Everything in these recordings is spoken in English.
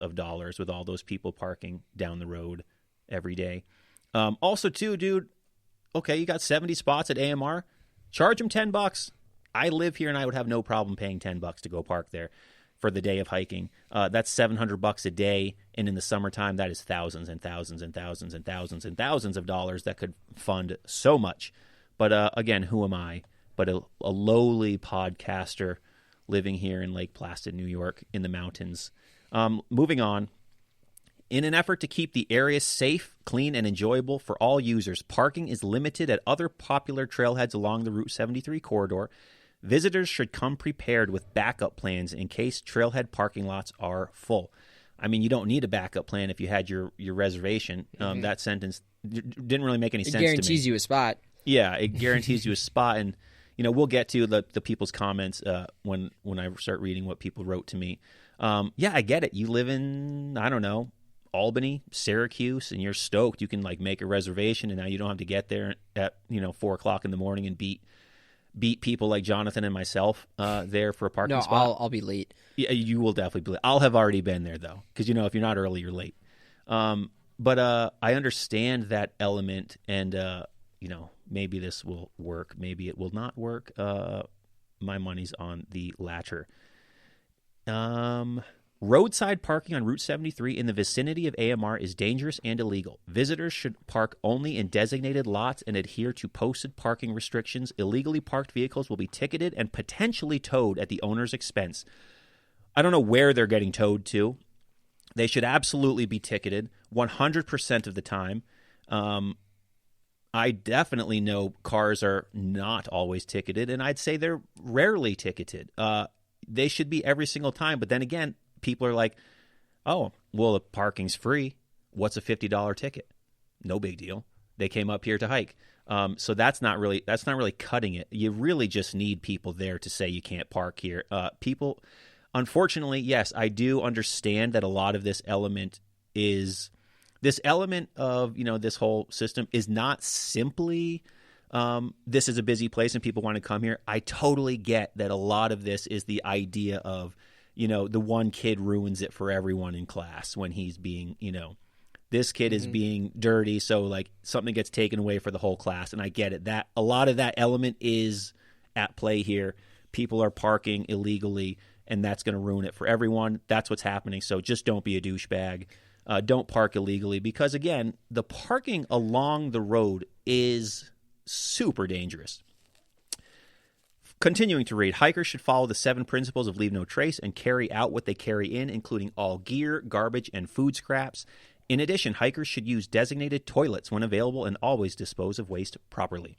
of dollars with all those people parking down the road every day. Also, too, dude, okay, you got 70 spots at AMR. Charge them $10. I live here, and I would have no problem paying $10 to go park there for the day of hiking. That's $700 a day, and in the summertime, that is thousands and thousands and thousands and thousands and thousands of dollars that could fund so much. But again, who am I? But a lowly podcaster living here in Lake Placid, New York, in the mountains. Moving on. In an effort to keep the area safe, clean, and enjoyable for all users, parking is limited at other popular trailheads along the Route 73 corridor. Visitors should come prepared with backup plans in case trailhead parking lots are full. I mean, you don't need a backup plan if you had your reservation. That sentence didn't really make any sense to me. It guarantees you a spot. Yeah, it guarantees you a spot. And, we'll get to the people's comments when I start reading what people wrote to me. Yeah, I get it. You live in, I don't know, Albany, Syracuse, and you're stoked. You can make a reservation, and now you don't have to get there at 4 o'clock in the morning and beat people like Jonathan and myself there for a parking spot. No, I'll be late. Yeah, you will definitely be late. I'll have already been there though, because if you're not early, you're late. But I understand that element, and maybe this will work, maybe it will not work. My money's on the latter. Roadside parking on Route 73 in the vicinity of AMR is dangerous and illegal. Visitors should park only in designated lots and adhere to posted parking restrictions. Illegally parked vehicles will be ticketed and potentially towed at the owner's expense. I don't know where they're getting towed to. They should absolutely be ticketed 100% of the time. I definitely know cars are not always ticketed, and I'd say they're rarely ticketed. They should be every single time, but then again, people are like, oh, well, the parking's free. What's a $50 ticket? No big deal. They came up here to hike. So that's not really cutting it. You really just need people there to say you can't park here. People, unfortunately, yes, I do understand that a lot of this element of, this whole system is not simply this is a busy place and people want to come here. I totally get that a lot of this is the idea of, the one kid ruins it for everyone in class when he's being, this kid is being dirty, so something gets taken away for the whole class. And I get it. That a lot of that element is at play here. People are parking illegally, and that's going to ruin it for everyone. That's what's happening. So just don't be a douchebag. Don't park illegally, because again, the parking along the road is super dangerous. Continuing to read, hikers should follow the 7 principles of leave no trace and carry out what they carry in, including all gear, garbage, and food scraps. In addition, hikers should use designated toilets when available and always dispose of waste properly.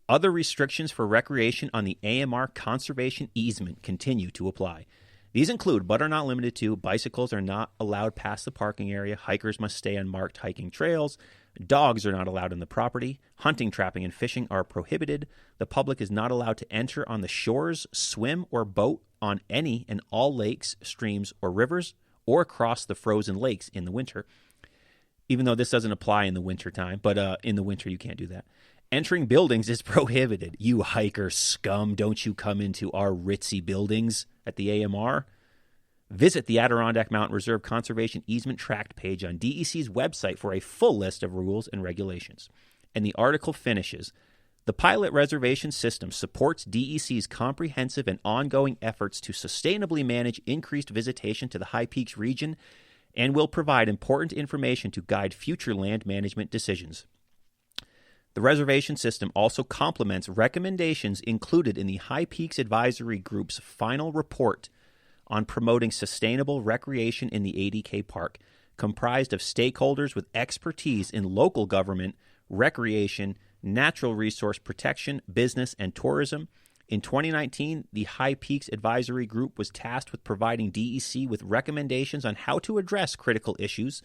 Other restrictions for recreation on the AMR conservation easement continue to apply. These include, but are not limited to, bicycles are not allowed past the parking area, hikers must stay on marked hiking trails, dogs are not allowed on the property, hunting, trapping, and fishing are prohibited, the public is not allowed to enter on the shores, swim, or boat on any and all lakes, streams, or rivers, or cross the frozen lakes in the winter, even though this doesn't apply in the winter time, but in the winter you can't do that. Entering buildings is prohibited. You hiker scum, don't you come into our ritzy buildings at the AMR. Visit the Adirondack Mountain Reserve Conservation Easement Tract page on DEC's website for a full list of rules and regulations. And the article finishes, the pilot reservation system supports DEC's comprehensive and ongoing efforts to sustainably manage increased visitation to the High Peaks region and will provide important information to guide future land management decisions. The reservation system also complements recommendations included in the High Peaks Advisory Group's final report on promoting sustainable recreation in the ADK Park, comprised of stakeholders with expertise in local government, recreation, natural resource protection, business, and tourism. In 2019, the High Peaks Advisory Group was tasked with providing DEC with recommendations on how to address critical issues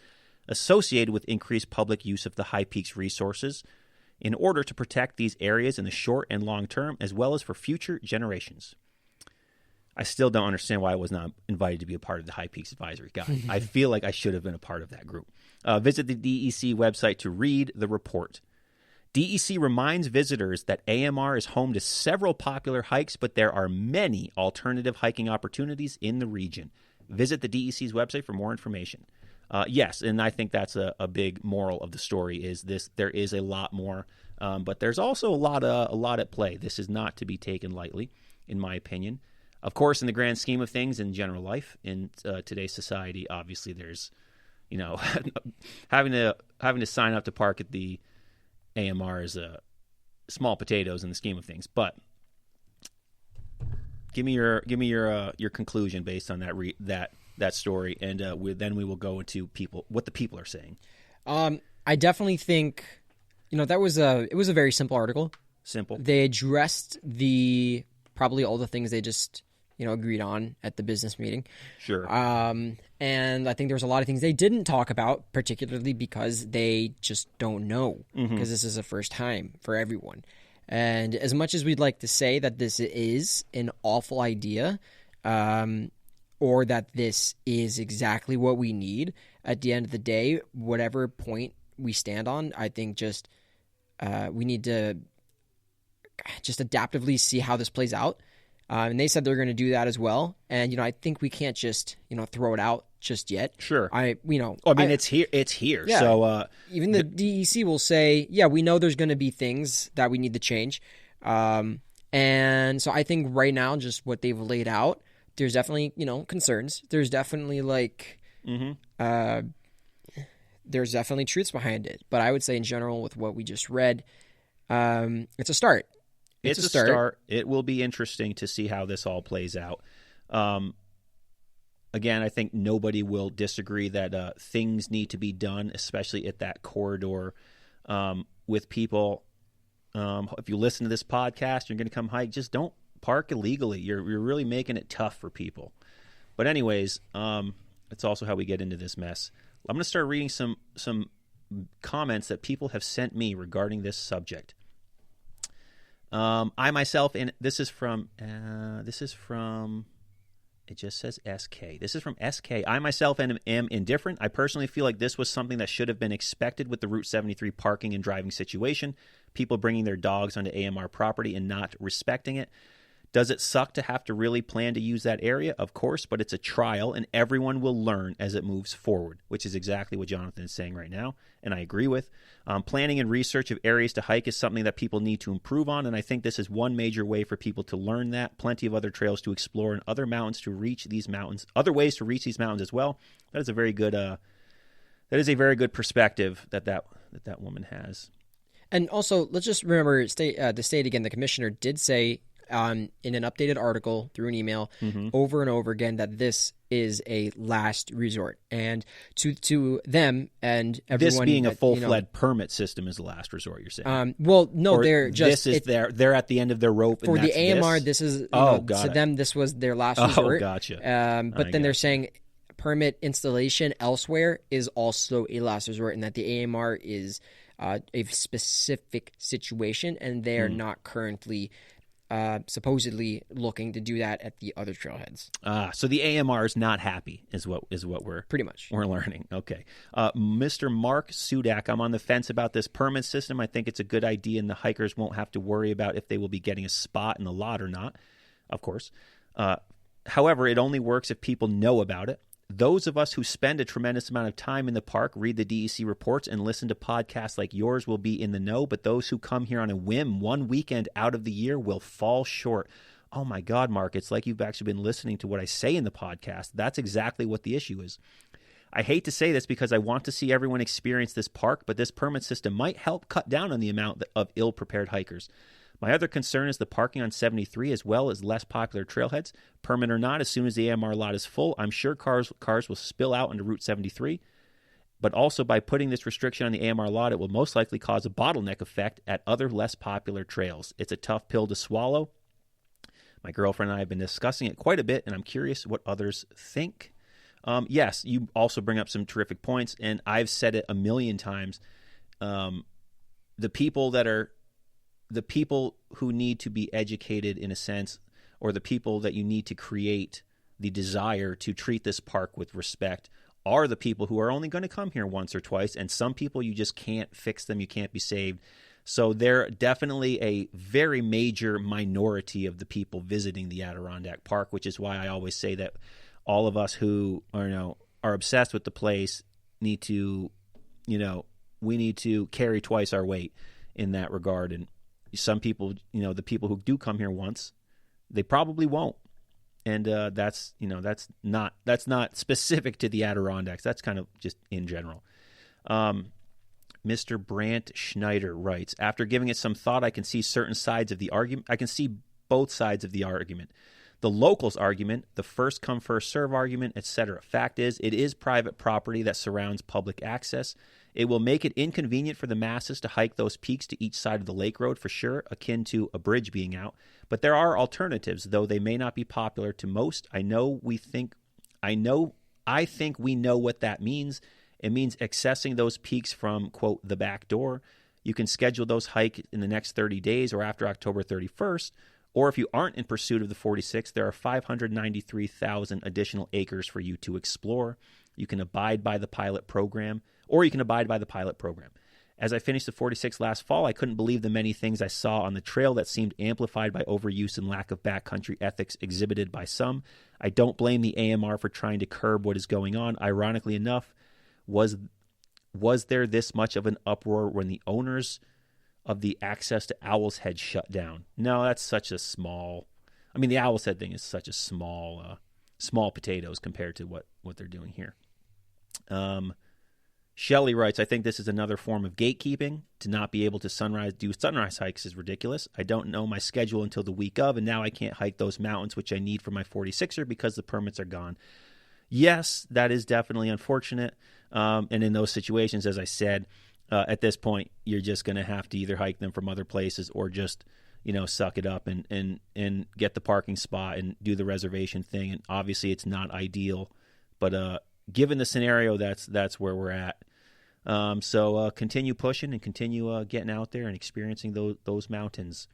associated with increased public use of the High Peaks resources in order to protect these areas in the short and long term, as well as for future generations. I still don't understand why I was not invited to be a part of the High Peaks Advisory. God, I feel like I should have been a part of that group. Visit the DEC website to read the report. DEC reminds visitors that AMR is home to several popular hikes, but there are many alternative hiking opportunities in the region. Visit the DEC's website for more information. Yes, and I think that's a big moral of the story is this. There is a lot more, but there's also a lot at play. This is not to be taken lightly, in my opinion. Of course, in the grand scheme of things in general life, in today's society, obviously there's, having to sign up to park at the AMR is small potatoes in the scheme of things. But give me your conclusion based on that story, and then we will go into what the people are saying. I definitely think, it was a very simple article. Simple. They addressed probably all the things they just agreed on at the business meeting. Sure. And I think there was a lot of things they didn't talk about, particularly because they just don't know, because this is the first time for everyone. And as much as we'd like to say that this is an awful idea, or that this is exactly what we need, at the end of the day, whatever point we stand on, I think just we need to just adaptively see how this plays out. And they said they're going to do that as well. And, I think we can't just, throw it out just yet. Sure. It's here. It's here. Yeah, so even the DEC will say, yeah, we know there's going to be things that we need to change. And so I think right now, just what they've laid out, there's definitely, concerns. There's definitely there's definitely truths behind it. But I would say in general, with what we just read, it's a start. It's a start. It will be interesting to see how this all plays out. Again, I think nobody will disagree that things need to be done, especially at that corridor with people. If you listen to this podcast, you're going to come hike. Just don't park illegally. You're really making it tough for people. But anyways, it's also how we get into this mess. I'm going to start reading some comments that people have sent me regarding this subject. I myself, and this is from, it just says SK. This is from SK. I myself am indifferent. I personally feel like this was something that should have been expected with the Route 73 parking and driving situation. People bringing their dogs onto AMR property and not respecting it. Does it suck to have to really plan to use that area? Of course, but it's a trial, and everyone will learn as it moves forward, which is exactly what Jonathan is saying right now, and I agree with. Planning and research of areas to hike is something that people need to improve on, and I think this is one major way for people to learn that. Plenty of other trails to explore and other mountains to reach these mountains, other ways to reach these mountains as well. That is a very good perspective that woman has. And also, let's just remember, to state again, the commissioner did say in an updated article through an email over and over again that this is a last resort. And to them and everyone... This being a full-fledged permit system is the last resort, you're saying? They're at the end of their rope. For the AMR, this is... to them, this was their last resort. Oh, gotcha. They're saying permit installation elsewhere is also a last resort, and that the AMR is a specific situation, and they are not currently... supposedly looking to do that at the other trailheads. So the AMR is not happy, is what we're pretty much we're learning. Okay, Mr. Mark Sudak, I'm on the fence about this permit system. I think it's a good idea, and the hikers won't have to worry about if they will be getting a spot in the lot or not. Of course, however, it only works if people know about it. Those of us who spend a tremendous amount of time in the park, read the DEC reports, and listen to podcasts like yours will be in the know, but those who come here on a whim one weekend out of the year will fall short. Oh my God, Mark, it's like you've actually been listening to what I say in the podcast. That's exactly what the issue is. I hate to say this because I want to see everyone experience this park, but this permit system might help cut down on the amount of ill-prepared hikers. My other concern is the parking on 73 as well as less popular trailheads. Permit or not, as soon as the AMR lot is full, I'm sure cars will spill out onto Route 73. But also by putting this restriction on the AMR lot, it will most likely cause a bottleneck effect at other less popular trails. It's a tough pill to swallow. My girlfriend and I have been discussing it quite a bit, and I'm curious what others think. Yes, you also bring up some terrific points, and I've said it a million times. The people who need to be educated in a sense, or the people that you need to create the desire to treat this park with respect, are the people who are only going to come here once or twice, and some people you just can't fix them, you can't be saved. So they're definitely a very major minority of the people visiting the Adirondack Park, which is why I always say that all of us who are obsessed with the place need to, we need to carry twice our weight in that regard. And some people, the people who do come here once, they probably won't. And that's not specific to the Adirondacks. That's kind of just in general. Mr. Brandt Schneider writes, after giving it some thought, I can see certain sides of the argument. I can see both sides of the argument. The locals argument, the first come, first serve argument, etc. Fact is, it is private property that surrounds public access. It will make it inconvenient for the masses to hike those peaks to each side of the lake road for sure, akin to a bridge being out. But there are alternatives, though they may not be popular to most. I think we know what that means. It means accessing those peaks from, quote, the back door. You can schedule those hikes in the next 30 days or after October 31st. Or if you aren't in pursuit of the 46, there are 593,000 additional acres for you to explore. You can abide by the pilot program, As I finished the 46 last fall, I couldn't believe the many things I saw on the trail that seemed amplified by overuse and lack of backcountry ethics exhibited by some. I don't blame the AMR for trying to curb what is going on. Ironically enough, was there this much of an uproar when the owners of the access to Owl's Head shut down? No, that's such a small... I mean, the Owl's Head thing is such a small potatoes compared to what they're doing here. Shelley writes, I think this is another form of gatekeeping. To not be able to do sunrise hikes is ridiculous. I don't know my schedule until the week of, and now I can't hike those mountains, which I need for my 46er because the permits are gone. Yes, that is definitely unfortunate. And in those situations, as I said, at this point, you're just going to have to either hike them from other places or just, suck it up and get the parking spot and do the reservation thing. And obviously, it's not ideal, but given the scenario, that's where we're at. So continue pushing and continue getting out there and experiencing those mountains.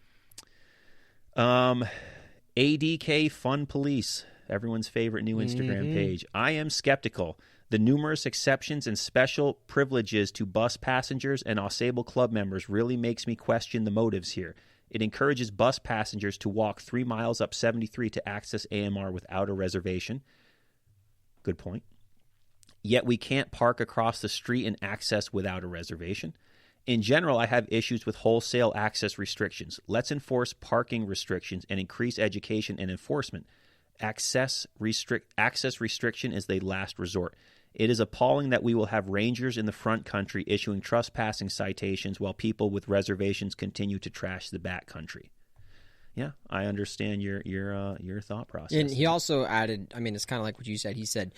ADK Fun Police, everyone's favorite new Instagram page. I am skeptical. The numerous exceptions and special privileges to bus passengers and Ausable Club members really makes me question the motives here. It encourages bus passengers to walk 3 miles up 73 to access AMR without a reservation. Good point. Yet we can't park across the street and access without a reservation. In general, I have issues with wholesale access restrictions. Let's enforce parking restrictions and increase education and enforcement. Access restriction is the last resort. It is appalling that we will have rangers in the front country issuing trespassing citations while people with reservations continue to trash the back country. Yeah, I understand your thought process. And he also added, I mean, it's kind of like what you said. He said,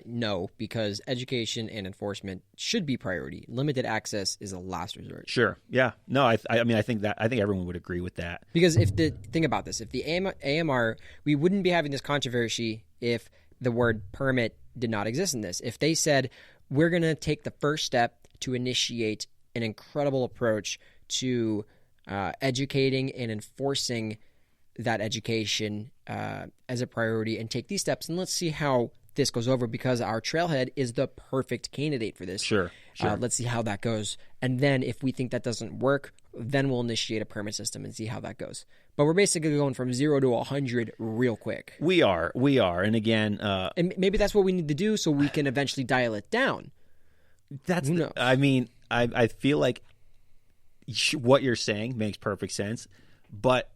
no, because education and enforcement should be priority. Limited access is a last resort. Sure. Yeah. No, I think everyone would agree with that. Because think about this, if the AMR, we wouldn't be having this controversy if the word permit did not exist in this. If they said, we're going to take the first step to initiate an incredible approach to educating and enforcing that education as a priority and take these steps, and let's see how this goes over, because our trailhead is the perfect candidate for this. Sure. Let's see how that goes. And then if we think that doesn't work, then we'll initiate a permit system and see how that goes. But we're basically going from 0 to 100 real quick. We are. And again... and maybe that's what we need to do so we can eventually dial it down. Who knows? I feel like what you're saying makes perfect sense, but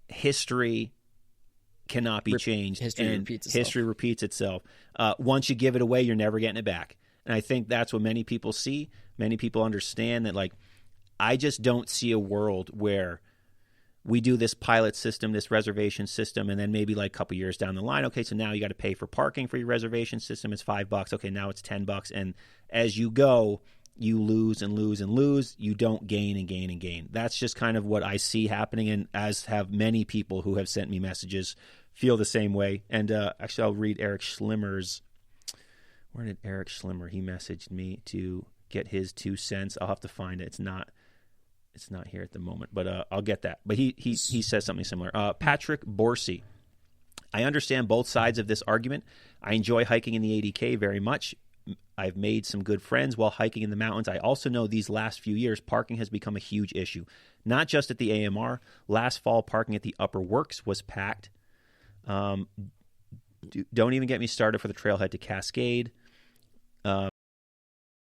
history cannot be changed. History repeats itself. Once you give it away, you're never getting it back. And I think that's what many people see. Many people understand that, like, I just don't see a world where we do this pilot system, this reservation system, and then maybe like a couple years down the line, okay, so now you got to pay for parking for your reservation system. It's $5. Okay, now it's $10. And as you go, you lose and lose and lose. You don't gain and gain and gain. That's just kind of what I see happening, and as have many people who have sent me messages feel the same way. And actually, I'll read Eric Schlimmer's. Where did Eric Schlimmer? He messaged me to get his 2 cents. I'll have to find it. It's not here at the moment, but I'll get that. But he says something similar. Patrick Borsey. I understand both sides of this argument. I enjoy hiking in the ADK very much. I've made some good friends while hiking in the mountains. I also know these last few years, parking has become a huge issue. Not just at the AMR. Last fall, parking at the Upper Works was packed. Don't even get me started for the trailhead to Cascade.